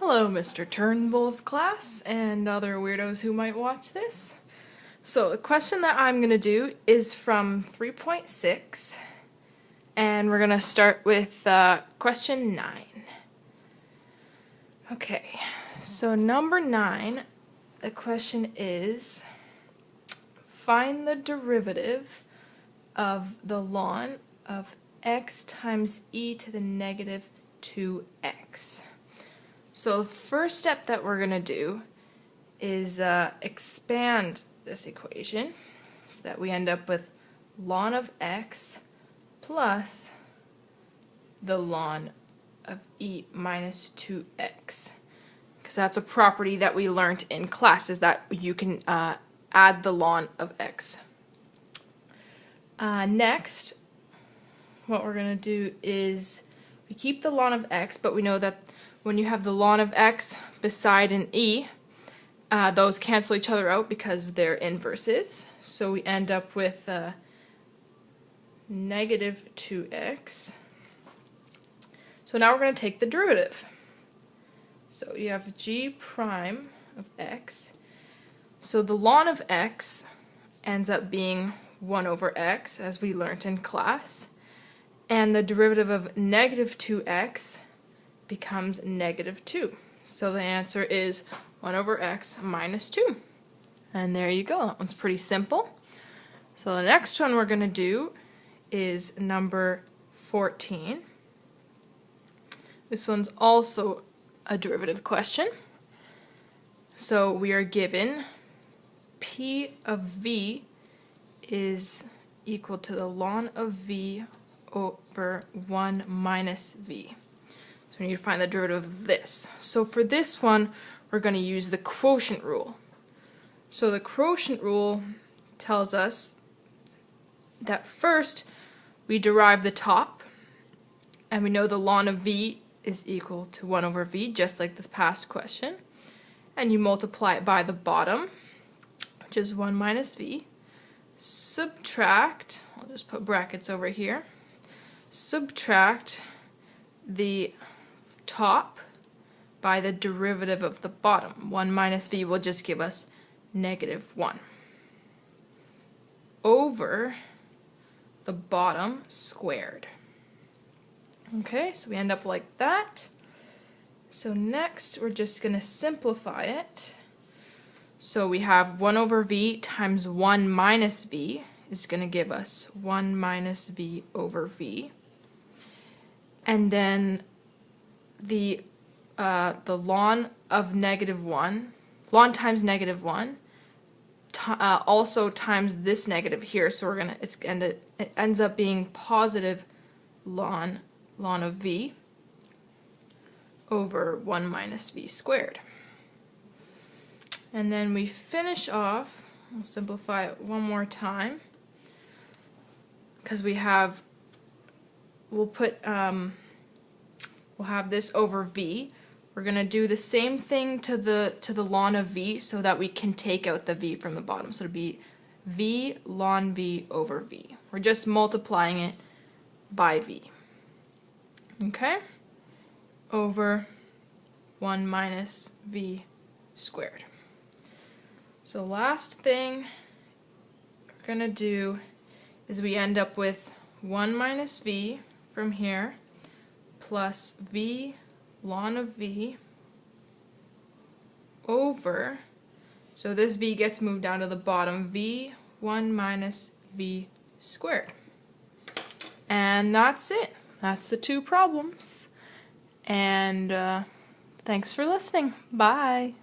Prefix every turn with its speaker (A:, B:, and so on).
A: Hello, Mr. Turnbull's class and other weirdos who might watch this. So the question that I'm going to do is from 3.6, and we're going to start with question 9. Okay, so number 9, the question is, find the derivative of the ln of x times e to the negative 2x. So the first step that we're going to do is expand this equation so that we end up with ln of x plus the ln of e minus 2x. Because that's a property that we learned in class, is that you can add the ln of x. Next, what we're going to do is we keep the ln of x, but we know that when you have the ln of x beside an e, those cancel each other out because they're inverses. So we end up with negative 2x. So now we're going to take the derivative. So you have g prime of x. So the ln of x ends up being 1 over x, as we learned in class. And the derivative of negative 2x becomes negative 2. So the answer is 1 over x minus 2. And there you go. That one's pretty simple. So the next one we're going to do is number 14. This one's also a derivative question. So we are given p of v is equal to the ln of v over 1 minus v. So we need to find the derivative of this. So for this one, we're going to use the quotient rule. So the quotient rule tells us that first we derive the top, and we know the ln of v is equal to 1 over v, just like this past question. And you multiply it by the bottom, which is 1 minus v. Subtract, I'll just put brackets over here, subtract the top by the derivative of the bottom. 1 minus v will just give us negative 1 over the bottom squared. Okay, so we end up like that. So next we're just going to simplify it. So we have 1 over v times 1 minus v is going to give us 1 minus v over v. And then the ln of negative 1, ln times negative 1, also times this negative here, so it ends up being positive ln of v over 1 minus v squared. And then we finish off, we'll simplify it one more time, because we'll have this over v. We're going to do the same thing to the ln of v so that we can take out the v from the bottom. So it'll be v ln v over v. We're just multiplying it by v. Okay? Over 1 minus v squared. So last thing we're going to do is we end up with 1 minus v from here plus v ln of v over, so this v gets moved down to the bottom, v 1 minus v squared. And that's it. That's the 2 problems. And thanks for listening. Bye.